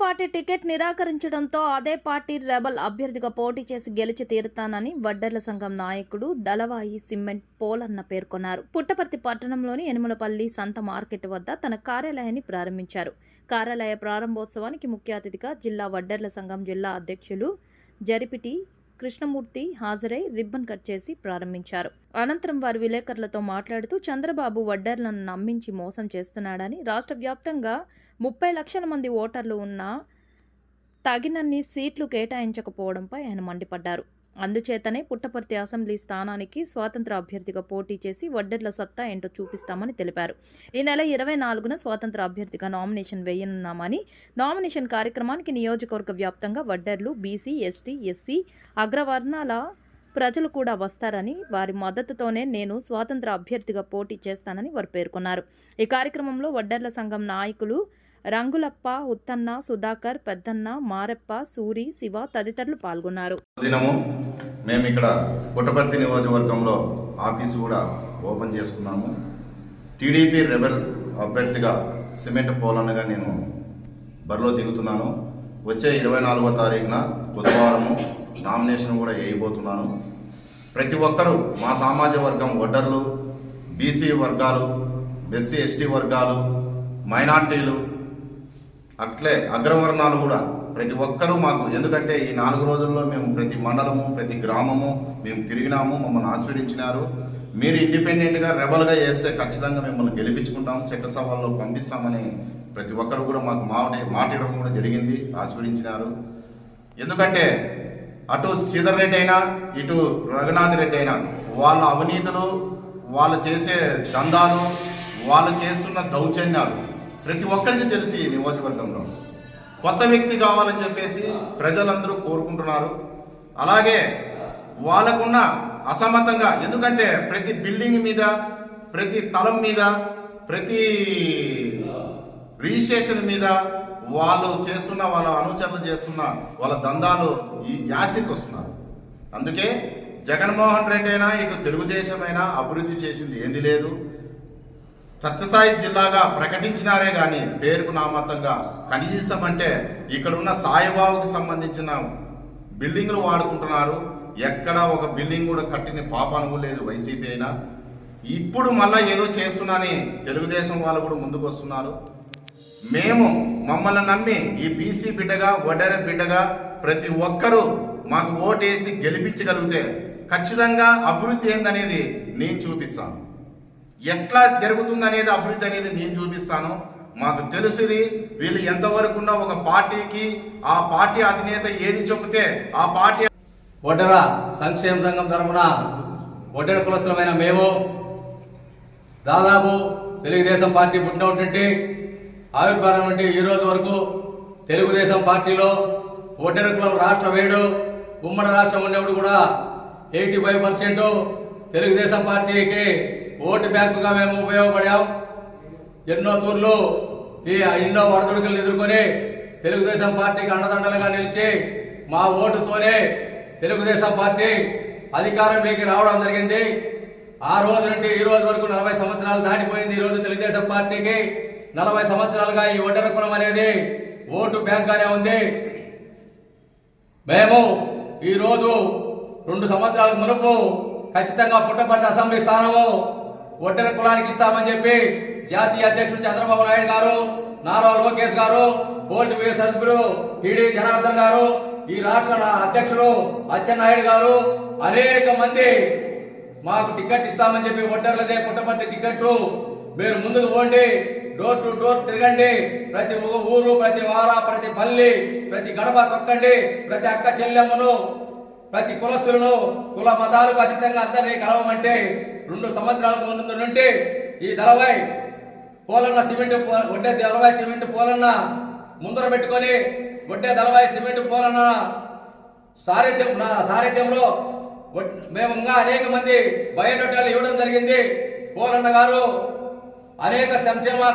Party ticket నిరాకరించడంతో అదే party rebel అభ్యర్థిగా పోటీ చేసి గెలిచి తీరుతానని వడ్డెర్ల సంఘం నాయకుడు దళవాయి సిమెంట్ పోలన్న పేర్కొన్నారు. పుట్టపర్తి పట్టణంలోని ఎనుమలపల్లి సంత మార్కెట్ వద్ద తన కార్యాలయాన్ని ప్రారంభించారు. కార్యాలయ ప్రారంభోత్సవానికి ముఖ్య అతిథిగా జిల్లా వడ్డెర్ల సంఘం జిల్లా అధ్యక్షులు జరిపిటి కృష్ణమూర్తి హాజరై రిబ్బన్ కట్ చేసి ప్రారంభించారు. అనంతరం వారు విలేకరులతో మాట్లాడుతూ చంద్రబాబు వడ్డెర్లను నమ్మించి మోసం చేస్తున్నాడని, రాష్ట్ర వ్యాప్తంగా 30 లక్షల మంది ఓటర్లు ఉన్నా తగినన్ని సీట్లు కేటాయించకపోవడంపై ఆయన మండిపడ్డారు. అందుచేతనే పుట్టపర్తి అసెంబ్లీ స్థానానికి స్వాతంత్ర అభ్యర్థిగా పోటీ చేసి వడ్డెర్ల సత్తా ఏంటో చూపిస్తామని తెలిపారు. ఈ నెల 24న స్వాతంత్ర అభ్యర్థిగా నామినేషన్ వేయనున్నామని, నామినేషన్ కార్యక్రమానికి నియోజకవర్గ వ్యాప్తంగా వడ్డెర్లు, బీసీ, ఎస్టీ, ఎస్సీ, అగ్రవర్ణాల ప్రజలు కూడా వస్తారని, వారి మద్దతుతోనే నేను స్వాతంత్ర అభ్యర్థిగా పోటీ చేస్తానని వారు పేర్కొన్నారు. ఈ కార్యక్రమంలో వడ్డెర్ల సంఘం నాయకులు రంగులప్ప, ఉత్తన్న, సుధాకర్, పెద్దన్న, మారెప్ప, సూరి, శివ తదితరులు పాల్గొన్నారు. దినము మేము ఇక్కడ పుట్టపర్తి నియోజకవర్గంలో ఆఫీసు కూడా ఓపెన్ చేసుకున్నాము. టీడీపీ రెబెల్ అభ్యర్థిగా సిమెంట్ పోలన్నగా నేను బరిలో దిగుతున్నాను. వచ్చే 24వ తారీఖున బుధవారము నామినేషన్ కూడా వేయబోతున్నాను. ప్రతి ఒక్కరూ మా సామాజిక వర్గం వడ్డర్లు, బీసీ వర్గాలు, ఎస్సీ ఎస్టీ వర్గాలు, మైనార్టీలు, అట్లే అగ్రవర్ణాలు కూడా ప్రతి ఒక్కరూ మాకు, ఎందుకంటే ఈ 4 రోజుల్లో మేము ప్రతి మండలము, ప్రతి గ్రామము మేము తిరిగినాము, మమ్మల్ని ఆశీర్వదించినారు. మీరు ఇండిపెండెంట్గా రెబల్గా చేస్తే ఖచ్చితంగా మిమ్మల్ని గెలిపించుకుంటాం, చట్టసభల్లో పంపిస్తామని ప్రతి ఒక్కరు కూడా మాకు మాట్లాడడం కూడా జరిగింది, ఆశీర్వదించినారు. ఎందుకంటే అటు శ్రీధర్ రెడ్డి అయినా ఇటు రఘునాథ్ రెడ్డి అయినా వాళ్ళ అవినీతులు, వాళ్ళు చేసే దందాలు, వాళ్ళు చేస్తున్న దౌర్జన్యాలు ప్రతి ఒక్కరికి తెలిసి ఈ నియోజకవర్గంలో కొత్త వ్యక్తి కావాలని చెప్పేసి ప్రజలందరూ కోరుకుంటున్నారు. అలాగే వాళ్ళకున్న అసమతంగా, ఎందుకంటే ప్రతి బిల్డింగ్ మీద, ప్రతి తలం మీద, ప్రతి రిజిస్ట్రేషన్ మీద వాళ్ళు చేస్తున్న, వాళ్ళ అనుచరులు చేస్తున్న వాళ్ళ దందాలు ఈ యాసిడ్కి వస్తున్నారు. అందుకే జగన్మోహన్ రెడ్డి అయినా ఇటు తెలుగుదేశం అయినా అభివృద్ధి చేసింది ఏంది లేదు. సత్యసాయి జిల్లాగా ప్రకటించినారే కానీ పేరుకు నామతంగా కనీసం అంటే ఇక్కడున్న సాయిబాబుకి సంబంధించిన బిల్డింగ్లు వాడుకుంటున్నారు. ఎక్కడ ఒక బిల్డింగ్ కూడా కట్టిన పాపాను లేదు వైసీపీ అయినా. ఇప్పుడు మళ్ళీ ఏదో చేస్తున్నానని తెలుగుదేశం వాళ్ళు కూడా ముందుకు వస్తున్నారు. మేము మమ్మల్ని నమ్మి ఈ బీసీ బిడ్డగా, వడ్డెర బిడ్డగా ప్రతి ఒక్కరూ మాకు ఓటేసి గెలిపించగలిగితే ఖచ్చితంగా అభివృద్ధి ఏందనేది నేను చూపిస్తాను. ఎట్లా జరుగుతుందనేది అభివృద్ధి అనేది నేను చూపిస్తాను. మాకు తెలుసుది వీళ్ళు ఎంతవరకు ఉన్న ఒక పార్టీకి, ఆ పార్టీ అధినేత ఏది చెబితే ఆ పార్టీ. వడ్డెర సంక్షేమ సంఘం తరఫున వడ్డెర కులస్తులమైన మేము దాదాపు తెలుగుదేశం పార్టీ పుట్టినటువంటి ఆవిర్భావం నుండి ఈ రోజు వరకు తెలుగుదేశం పార్టీలో వడ్డెర కులం రాష్ట్ర వేడు, ఉమ్మడి రాష్ట్రం ఉన్నప్పుడు కూడా 85% తెలుగుదేశం పార్టీకి ఓటు బ్యాంకుగా మేము ఉపయోగపడాం. ఎన్నో తూర్లు ఎన్నో వడదుడుకులు ఎదుర్కొని తెలుగుదేశం పార్టీకి అండదండలుగా నిలిచి మా ఓటుతోనే తెలుగుదేశం పార్టీ అధికారంలోకి రావడం జరిగింది. ఆ రోజు నుండి ఈ రోజు వరకు 40 సంవత్సరాలు దాటిపోయింది. ఈ రోజు తెలుగుదేశం పార్టీకి 40 సంవత్సరాలుగా ఈ వడ్డెర కులం అనేది ఓటు బ్యాంక్గానే ఉంది. మేము ఈరోజు 2 సంవత్సరాల మునుపు ఖచ్చితంగా పుట్టపర్తి అసెంబ్లీ స్థానము వడ్డెర కులానికి ఇస్తామని చెప్పి జాతీయ అధ్యక్షుడు చంద్రబాబు నాయుడు గారు, నారా లోకేష్ గారు, కోర్టు సభ్యుడు టీడీ జనార్దన్ గారు, ఈ రాష్ట్ర అధ్యక్షుడు అచ్చెన్నాయుడు గారు అనేక మంది మాకు టికెట్ ఇస్తామని చెప్పి వడ్డెర్లదే పుట్టపర్తి టికెట్ మీరు ముందుకు పోండి, డోర్ టు డోర్ తిరగండి, ప్రతి ఊరు, ప్రతి వార, ప్రతి పల్లి, ప్రతి గడప తొక్కండి, ప్రతి అక్క చెల్లెమ్మను, ప్రతి కులస్తులను, కుల మతాలకు అతీతంగా అందరినీ కలవమంటే 2 సంవత్సరాల ముందు నుండి ఈ దళవాయి పోలన్న సిమెంట్, వడ్డే దళవాయి సిమెంట్ పోలన్న ముందర పెట్టుకొని వడ్డే దళవాయి సిమెంట్ పోలన్న సారథ్యంలో మేము ఇంకా అనేక మంది బయోడేటాలు ఇవ్వడం జరిగింది. పోలన్న గారు అనేక సంక్షేమ